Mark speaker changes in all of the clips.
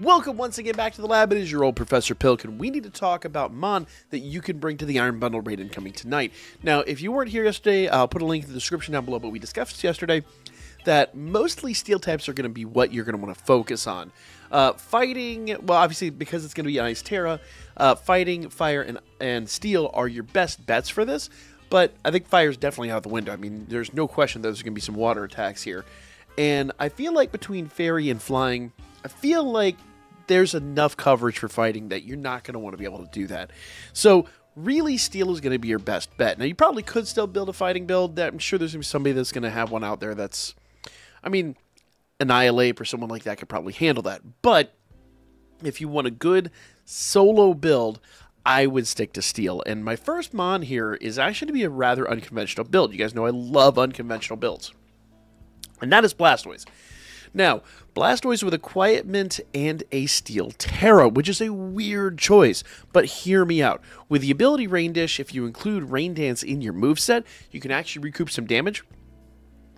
Speaker 1: Welcome once again back to the lab. It is your old Professor Pilk, and we need to talk about Mon that you can bring to the Iron Bundle raid incoming tonight. Now, if you weren't here yesterday, I'll put a link in the description down below, but we discussed yesterday that mostly steel types are going to be what you're going to want to focus on. Fighting, well, obviously, because it's going to be Ice Terra, fighting, fire, and steel are your best bets for this, but I think fire is definitely out the window. I mean, there's no question there's going to be some water attacks here. And I feel like between fairy and flying, I feel like there's enough coverage for fighting that you're not going to want to be able to do that. So really, steel is going to be your best bet. Now, you probably could still build a fighting build. That I'm sure there's going to be somebody that's going to have one out there that's, I mean, Annihilate or someone like that could probably handle that. But if you want a good solo build, I would stick to steel. And my first Mon here is actually to be a rather unconventional build. You guys know I love unconventional builds. And that is Blastoise. Now, Blastoise with a Quiet Mint and a Steel Terra, which is a weird choice, but hear me out. With the ability Rain Dish, if you include Rain Dance in your moveset, you can actually recoup some damage.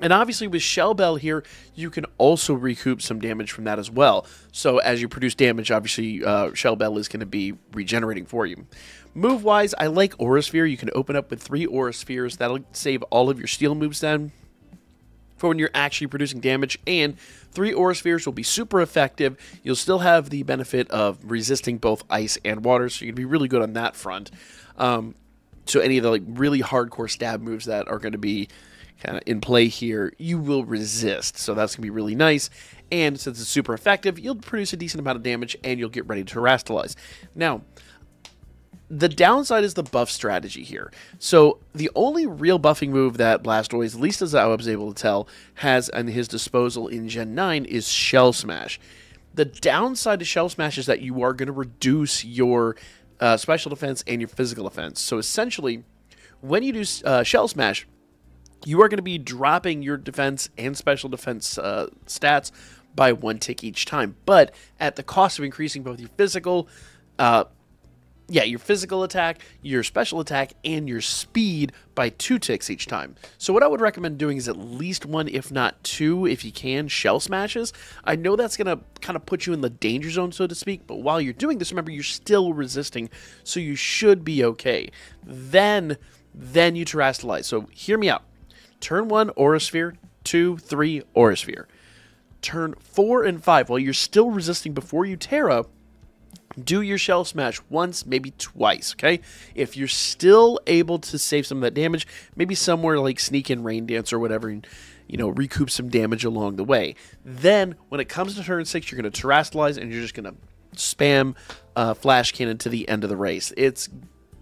Speaker 1: And obviously with Shell Bell here, you can also recoup some damage from that as well. So as you produce damage, obviously Shell Bell is going to be regenerating for you. Move-wise, I like Aura Sphere. You can open up with 3 Aura Spheres. That'll save all of your Steel moves then for when you're actually producing damage, and 3 Aura Spheres will be super effective. You'll still have the benefit of resisting both ice and water, so you can be really good on that front. So any of the really hardcore stab moves that are going to be kind of in play here, you will resist, so that's going to be really nice. And since it's super effective, you'll produce a decent amount of damage, and you'll get ready to terastallize. Now, the downside is the buff strategy here. So the only real buffing move that Blastoise, at least as I was able to tell, has at his disposal in Gen 9 is Shell Smash. The downside to Shell Smash is that you are going to reduce your special defense and your physical defense. So essentially, when you do Shell Smash, you are going to be dropping your defense and special defense stats by 1 tick each time, but at the cost of increasing both your physical your physical attack, your special attack, and your speed by 2 ticks each time. So what I would recommend doing is at least 1, if not 2, if you can, Shell Smashes. I know that's going to kind of put you in the danger zone, so to speak, but while you're doing this, remember, you're still resisting, so you should be okay. Then you terastallize. So hear me out. Turn 1, Aura Sphere. 2, 3, Aura Sphere. Turn 4 and 5, while you're still resisting before you Terra, do your Shell Smash once, maybe twice, okay? If you're still able to save some of that damage, maybe somewhere like Sneak in Rain Dance or whatever, and, you know, recoup some damage along the way. Then, when it comes to turn 6, you're going to terastallize, and you're just going to spam Flash Cannon to the end of the race. It's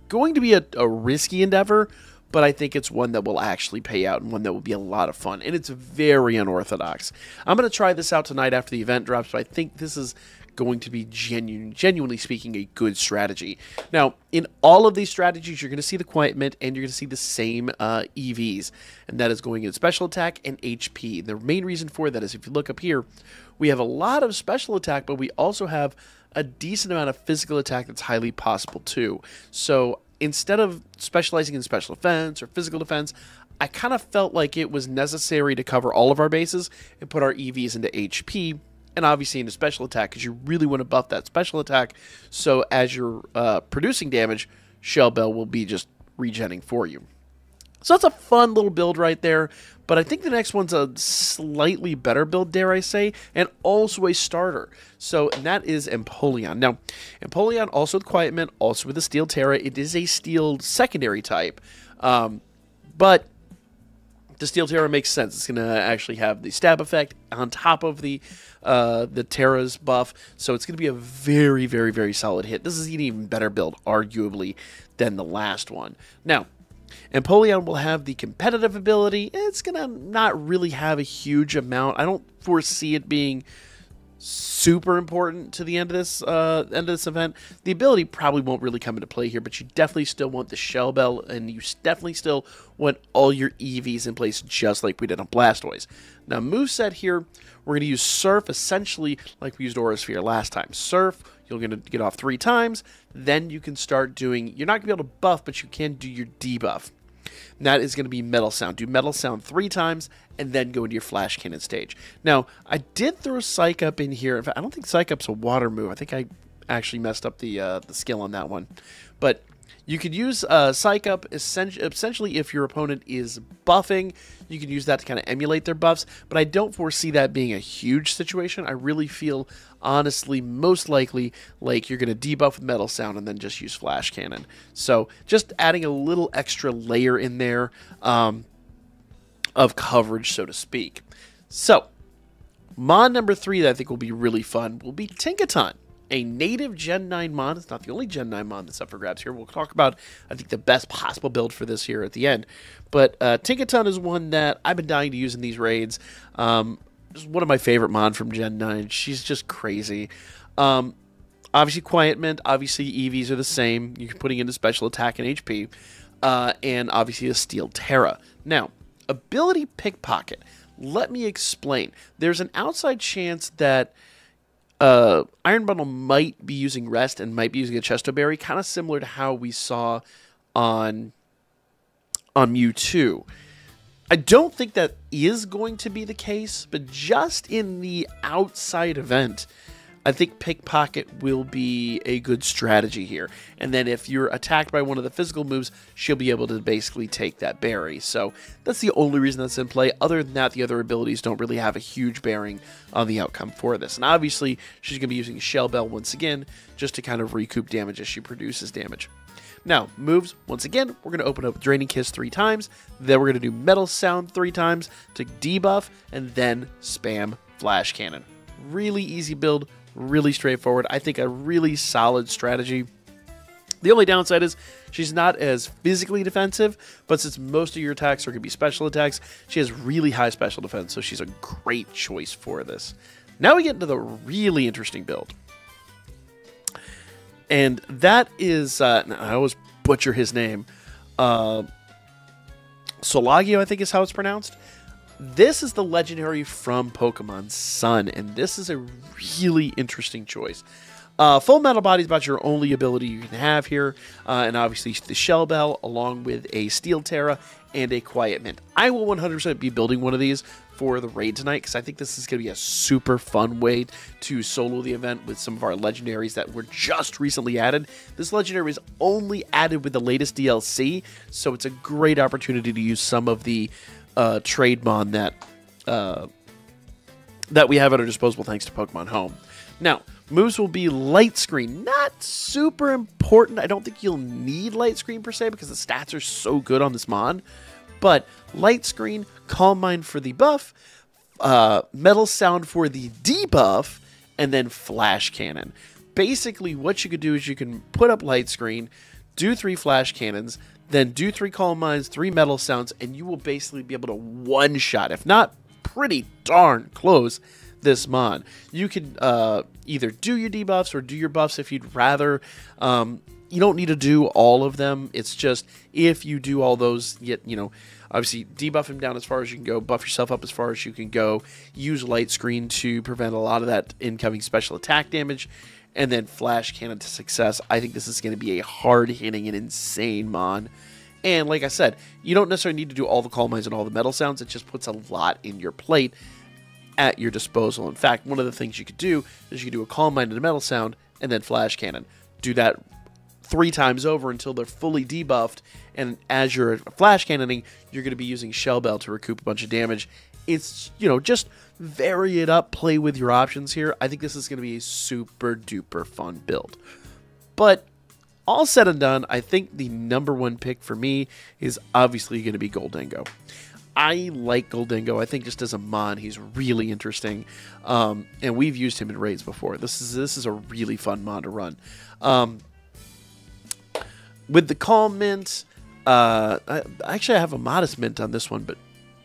Speaker 1: going to be a risky endeavor, but I think it's one that will actually pay out and one that will be a lot of fun. And it's very unorthodox. I'm going to try this out tonight after the event drops, but I think this is going to be genuinely speaking a good strategy. Now, in all of these strategies, you're going to see the Quiet Mint and you're going to see the same EVs, and that is going in special attack and HP. The main reason for that is if you look up here, we have a lot of special attack, but we also have a decent amount of physical attack that's highly possible too. So instead of specializing in special defense or physical defense, I kind of felt like it was necessary to cover all of our bases and put our EVs into HP and obviously into special attack, because you really want to buff that special attack, so as you're producing damage, Shell Bell will be just regenning for you. So that's a fun little build right there, but I think the next one's a slightly better build, dare I say, and also a starter. So, and that is Empoleon. Now, Empoleon, also with Quiet Mint, also with the Steel Terra. It is a Steel secondary type, but the Steel Terra makes sense. It's going to actually have the stab effect on top of the Terra's buff, so it's going to be a very, very, very solid hit. This is an even better build, arguably, than the last one. Now, Empoleon will have the competitive ability. It's going to not really have a huge amount. I don't foresee it being super important to the end of this event. The ability probably won't really come into play here, but you definitely still want the Shell Bell, and you definitely still want all your EVs in place, just like we did on Blastoise. Now, moveset here, we're going to use Surf essentially like we used Aura Sphere last time. Surf, you're going to get off 3 times, then you can start doing, you're not going to be able to buff, but you can do your debuff. And that is going to be Metal Sound. Do Metal Sound 3 times, and then go into your Flash Cannon stage. Now, I did throw Psych Up in here. In fact, I don't think Psych Up's a water move. I think I actually messed up the skill on that one. But you could use Psych Up essentially if your opponent is buffing. You can use that to kind of emulate their buffs, but I don't foresee that being a huge situation. I really feel, honestly, most likely like you're going to debuff with Metal Sound and then just use Flash Cannon. So just adding a little extra layer in there of coverage, so to speak. So Mon number 3 that I think will be really fun will be Tinkaton. A native Gen 9 Mon. It's not the only Gen 9 Mon that's up for grabs here. We'll talk about, I think, the best possible build for this here at the end. But Tinkaton is one that I've been dying to use in these raids. Just one of my favorite Mon from Gen 9. She's just crazy. Obviously, Quiet Mint. Obviously, EVs are the same. You're putting into special attack and HP. And obviously, a Steel Terra. Now, ability Pickpocket. Let me explain. There's an outside chance that Iron Bundle might be using Rest and might be using a Chesto Berry, kind of similar to how we saw on Mewtwo. I don't think that is going to be the case, but just in the outside event, I think Pickpocket will be a good strategy here. And then if you're attacked by one of the physical moves, she'll be able to basically take that berry. So that's the only reason that's in play. Other than that, the other abilities don't really have a huge bearing on the outcome for this. And obviously, she's going to be using Shell Bell once again, just to kind of recoup damage as she produces damage. Now, moves, once again, we're going to open up Draining Kiss 3 times. Then we're going to do Metal Sound 3 times to debuff, and then spam Flash Cannon. Really easy build. Really straightforward. I think a really solid strategy. The only downside is she's not as physically defensive, but since most of your attacks are going to be special attacks, she has really high special defense, so she's a great choice for this. Now we get into the really interesting build. And that is, I always butcher his name, Solagio, I think is how it's pronounced. This is the legendary from Pokemon Sun, and this is a really interesting choice. Full Metal Body is about your only ability you can have here, and obviously the Shell Bell, along with a Steel Terra and a Quiet Mint. I will 100% be building one of these for the raid tonight, because I think this is going to be a super fun way to solo the event with some of our legendaries that were just recently added. This legendary was only added with the latest DLC, so it's a great opportunity to use some of the trade mon that we have at our disposal thanks to Pokemon Home. Now, moves will be Light Screen. Not super important. I don't think you'll need Light Screen per se because the stats are so good on this mon. But Light Screen, Calm Mind for the buff, Metal Sound for the debuff, and then Flash Cannon. Basically, what you could do is you can put up Light Screen, do 3 Flash Cannons, then do 3 Calm Minds, 3 Metal Sounds, and you will basically be able to one-shot, if not pretty darn close, this mon. You can either do your debuffs or do your buffs if you'd rather. You don't need to do all of them. It's just if you do all those, obviously debuff him down as far as you can go, buff yourself up as far as you can go, use Light Screen to prevent a lot of that incoming special attack damage, and then Flash Cannon to success. I think this is going to be a hard-hitting and insane mon. And like I said, you don't necessarily need to do all the Calm Minds and all the Metal Sounds. It just puts a lot in your plate at your disposal. In fact, one of the things you could do is you could do a Calm Mind and a Metal Sound, and then Flash Cannon. Do that 3 times over until they're fully debuffed, and as you're Flash Cannoning, you're going to be using Shell Bell to recoup a bunch of damage. It's, just vary it up, play with your options here. I think this is going to be a super duper fun build. But all said and done, I think the #1 pick for me is obviously going to be Goldengo. I like Goldengo. I think just as a mon, he's really interesting, and we've used him in raids before. This is a really fun mon to run. With the Calm Mint, actually I have a Modest Mint on this one, but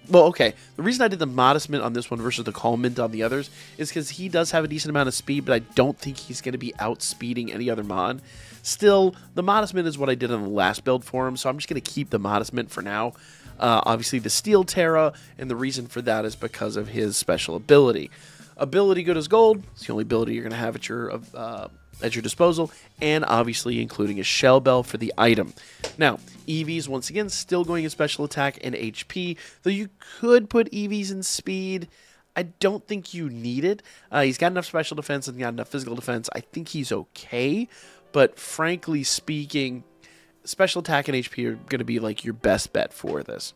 Speaker 1: well, okay. The reason I did the Modest Mint on this one versus the Calm Mint on the others is because he does have a decent amount of speed, but I don't think he's going to be outspeeding any other mon. Still, the Modest Mint is what I did on the last build for him, so I'm just going to keep the Modest Mint for now. Obviously, the Steel Terra, and the reason for that is because of his special ability. Ability good as gold. It's the only ability you're going to have at your disposal, and obviously including a shell bell for the item. Now, EVs, once again, still going in special attack and HP, though you could put EVs in speed. I don't think you need it. He's got enough special defense and got enough physical defense. I think he's okay, but frankly speaking, special attack and HP are going to be like your best bet for this.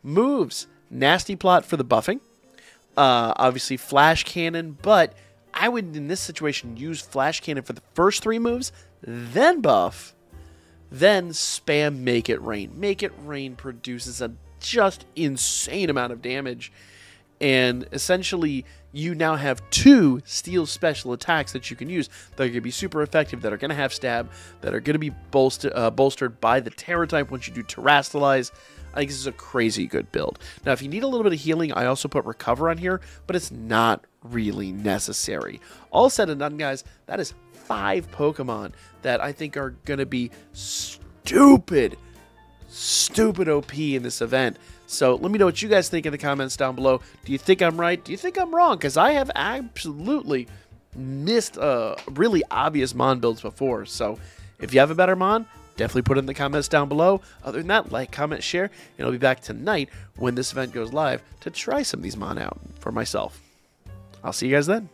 Speaker 1: Moves, nasty plot for the buffing. Obviously flash cannon, but I would, in this situation, use flash cannon for the first 3 moves, then buff, then spam Make It Rain. Make It Rain produces a just insane amount of damage, and essentially you now have 2 steel special attacks that you can use that are going to be super effective, that are going to have stab, that are going to be bolstered by the Terror type once you do Terrastalize. I think this is a crazy good build. Now, if you need a little bit of healing, I also put Recover on here, but it's not really necessary. All said and done, guys, that is 5 Pokemon that I think are going to be stupid OP in this event. So let me know what you guys think in the comments down below. Do you think I'm right? Do you think I'm wrong? Because I have absolutely missed really obvious Mon builds before. So if you have a better Mon, definitely put it in the comments down below. Other than that, like, comment, share, and I'll be back tonight when this event goes live to try some of these Mon out for myself. I'll see you guys then.